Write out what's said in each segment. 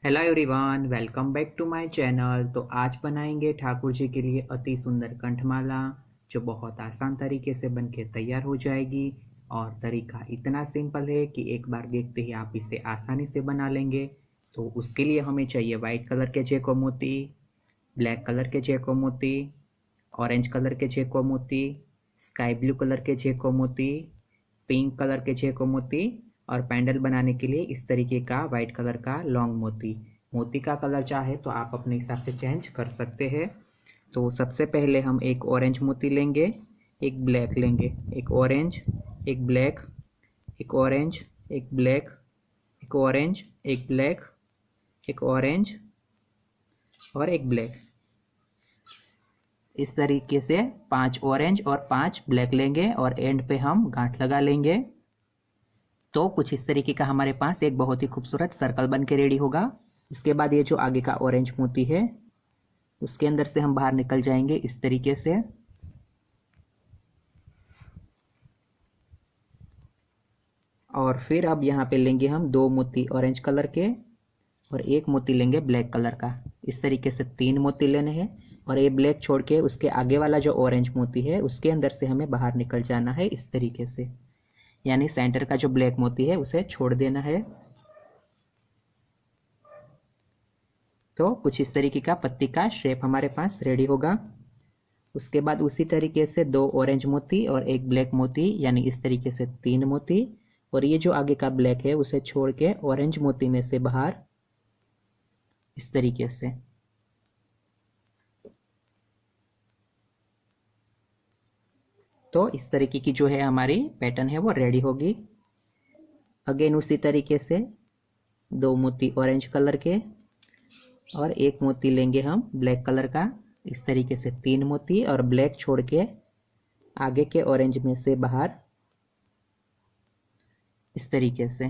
Hello everyone, welcome back to my channel. तो आज बनाएंगे ठाकुर जी के लिए अति सुंदर कंठमाला, जो बहुत आसान तरीके से बनके तैयार हो जाएगी। और तरीका इतना सिंपल है कि एक बार देखते ही आप इसे आसानी से बना लेंगे। तो उसके लिए हमें चाहिए वाइट कलर के जेको मोती, ब्लैक कलर के जेको मोती, ऑरेंज कलर के जेको मोती, स्काई ब्लू कलर के जेको मोती, पिंक कलर के जेको मोती, और पैंडल बनाने के लिए इस तरीके का वाइट कलर का लॉन्ग मोती। मोती का कलर चाहे तो आप अपने हिसाब से चेंज कर सकते हैं। तो सबसे पहले हम एक ऑरेंज मोती लेंगे, एक ब्लैक लेंगे, एक ऑरेंज, एक ब्लैक, एक ऑरेंज, एक ब्लैक, एक ऑरेंज, एक ब्लैक, एक ऑरेंज और एक ब्लैक। इस तरीके से 5 ऑरेंज और 5 ब्लैक लेंगे और एंड पे हम गांठ लगा लेंगे। तो कुछ इस तरीके का हमारे पास एक बहुत ही खूबसूरत सर्कल बन के रेडी होगा। उसके बाद ये जो आगे का ऑरेंज मोती है उसके अंदर से हम बाहर निकल जाएंगे इस तरीके से। और फिर अब यहाँ पे लेंगे हम 2 मोती ऑरेंज कलर के और 1 मोती लेंगे ब्लैक कलर का। इस तरीके से 3 मोती लेने हैं और ये ब्लैक छोड़ के उसके आगे वाला जो ऑरेंज मोती है उसके अंदर से हमें बाहर निकल जाना है इस तरीके से, यानी सेंटर का जो ब्लैक मोती है उसे छोड़ देना है। तो कुछ इस तरीके का पत्ती का शेप हमारे पास रेडी होगा। उसके बाद उसी तरीके से 2 ऑरेंज मोती और 1 ब्लैक मोती, यानी इस तरीके से 3 मोती, और ये जो आगे का ब्लैक है उसे छोड़ के ऑरेंज मोती में से बाहर इस तरीके से। तो इस तरीके की जो है हमारी पैटर्न है वो रेडी होगी। अगेन उसी तरीके से 2 मोती ऑरेंज कलर के और 1 मोती लेंगे हम ब्लैक कलर का। इस तरीके से 3 मोती और ब्लैक छोड़ के आगे के ऑरेंज में से बाहर इस तरीके से।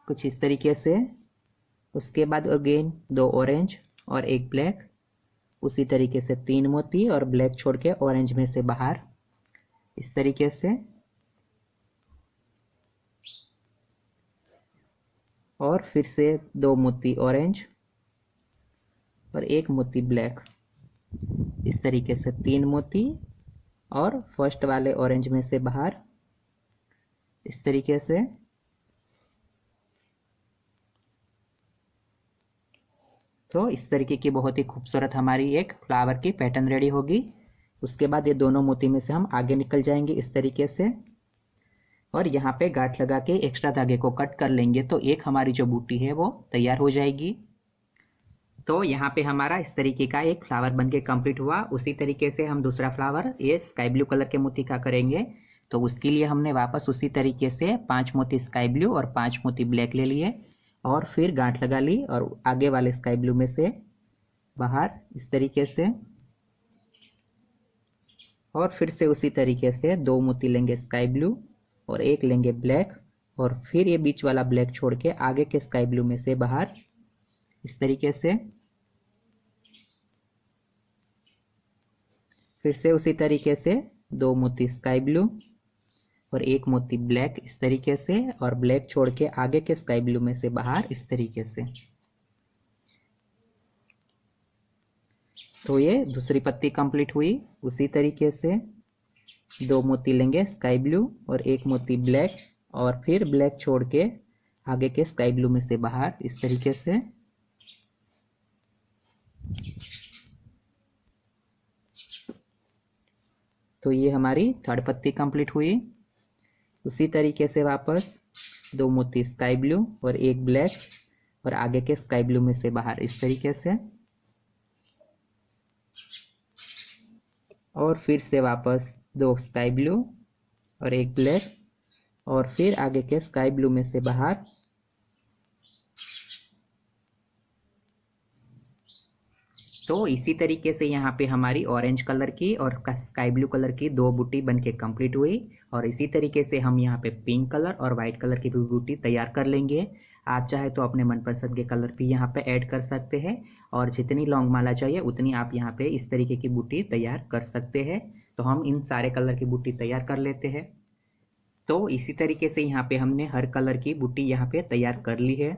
कुछ इस तरीके से। उसके बाद अगेन 2 ऑरेंज और 1 ब्लैक, उसी तरीके से 3 मोती और ब्लैक छोड़ के ऑरेंज में से बाहर इस तरीके से। और फिर से 2 मोती ऑरेंज और 1 मोती ब्लैक, इस तरीके से 3 मोती और फर्स्ट वाले ऑरेंज में से बाहर इस तरीके से। तो इस तरीके की बहुत ही खूबसूरत हमारी एक फ्लावर की पैटर्न रेडी होगी। उसके बाद ये दोनों मोती में से हम आगे निकल जाएंगे इस तरीके से और यहाँ पे गांठ लगा के एक्स्ट्रा धागे को कट कर लेंगे, तो एक हमारी जो बूटी है वो तैयार हो जाएगी। तो यहाँ पे हमारा इस तरीके का एक फ्लावर बनके कंप्लीट हुआ। उसी तरीके से हम दूसरा फ्लावर ये स्काई ब्लू कलर के मोती का करेंगे। तो उसके लिए हमने वापस उसी तरीके से 5 मोती स्काई ब्लू और 5 मोती ब्लैक ले लिए और फिर गांठ लगा ली और आगे वाले स्काई ब्लू में से बाहर इस तरीके से। और फिर से उसी तरीके से 2 मोती लेंगे स्काई ब्लू और 1 लेंगे ब्लैक और फिर ये बीच वाला ब्लैक छोड़ के आगे के स्काई ब्लू में से बाहर इस तरीके से। फिर से उसी तरीके से 2 मोती स्काई ब्लू और 1 मोती ब्लैक इस तरीके से और ब्लैक छोड़ के आगे के स्काई ब्लू में से बाहर इस तरीके से। तो ये दूसरी पत्ती कंप्लीट हुई। उसी तरीके से 2 मोती लेंगे स्काई ब्लू और 1 मोती ब्लैक और फिर ब्लैक छोड़ के आगे के स्काई ब्लू में से बाहर इस तरीके से। तो ये हमारी थर्ड पत्ती कंप्लीट हुई। उसी तरीके से वापस 2 मोती स्काई ब्लू और 1 ब्लैक और आगे के स्काई ब्लू में से बाहर इस तरीके से। और फिर से वापस 2 स्काई ब्लू और 1 ब्लैक और फिर आगे के स्काई ब्लू में से बाहर। तो इसी तरीके से यहाँ पे हमारी ऑरेंज कलर की और स्काई ब्लू कलर की 2 बूटी बनके कंप्लीट हुई। और इसी तरीके से हम यहाँ पे पिंक कलर और वाइट कलर की भी बूटी तैयार कर लेंगे। आप चाहे तो अपने मनपसंद के कलर भी यहाँ पे ऐड कर सकते हैं और जितनी लॉन्ग माला चाहिए उतनी आप यहाँ पे इस तरीके की बूटी तैयार कर सकते हैं। तो हम इन सारे कलर की बूटी तैयार कर लेते हैं। तो इसी तरीके से यहाँ पे हमने हर कलर की बूटी यहाँ पे तैयार कर ली है।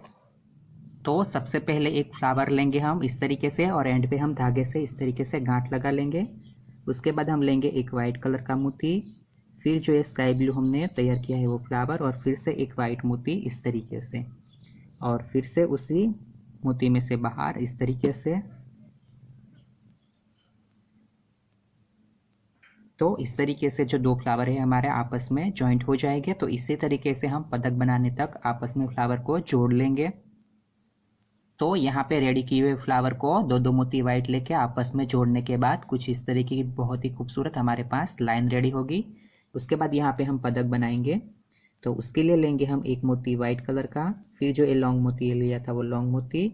तो सबसे पहले एक फ्लावर लेंगे हम इस तरीके से और एंड पे हम धागे से इस तरीके से गांठ लगा लेंगे। उसके बाद हम लेंगे एक वाइट कलर का मोती, फिर जो है स्काई ब्लू हमने तैयार किया है वो फ्लावर, और फिर से एक वाइट मोती इस तरीके से, और फिर से उसी मोती में से बाहर इस तरीके से। तो इस तरीके से जो दो फ्लावर है हमारे आपस में जॉइंट हो जाएंगे। तो इसी तरीके से हम पदक बनाने तक आपस में फ्लावर को जोड़ लेंगे। तो यहाँ पे रेडी किए हुए फ्लावर को दो दो मोती वाइट लेके आपस में जोड़ने के बाद कुछ इस तरीके की बहुत ही खूबसूरत हमारे पास लाइन रेडी होगी। उसके बाद यहाँ पे हम पदक बनाएंगे। तो उसके लिए लेंगे हम एक मोती वाइट कलर का, फिर जो ये लॉन्ग मोती लिया था वो लॉन्ग मोती,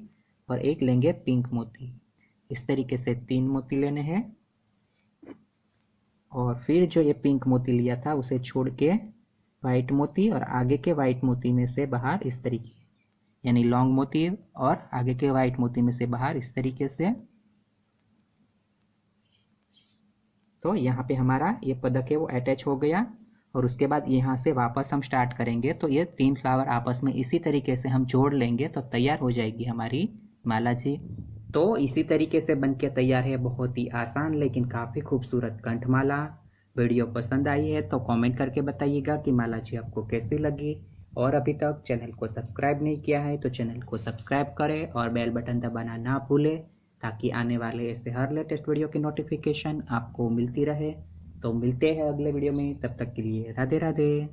और एक लेंगे पिंक मोती। इस तरीके से 3 मोती लेने हैं, और फिर जो ये पिंक मोती लिया था उसे छोड़ के वाइट मोती और आगे के वाइट मोती में से बाहर इस तरीके, यानी लॉन्ग मोती और आगे के वाइट मोती में से बाहर इस तरीके से। तो यहाँ पे हमारा ये पदक है वो अटैच हो गया, और उसके बाद यहाँ से वापस हम स्टार्ट करेंगे। तो ये 3 फ्लावर आपस में इसी तरीके से हम जोड़ लेंगे तो तैयार हो जाएगी हमारी माला जी। तो इसी तरीके से बनके तैयार है बहुत ही आसान लेकिन काफ़ी खूबसूरत कंठमाला। वीडियो पसंद आई है तो कमेंट करके बताइएगा कि माला जी आपको कैसी लगी, और अभी तक चैनल को सब्सक्राइब नहीं किया है तो चैनल को सब्सक्राइब करें और बेल बटन दबाना ना भूलें, ताकि आने वाले ऐसे हर लेटेस्ट वीडियो की नोटिफिकेशन आपको मिलती रहे। तो मिलते हैं अगले वीडियो में, तब तक के लिए राधे राधे।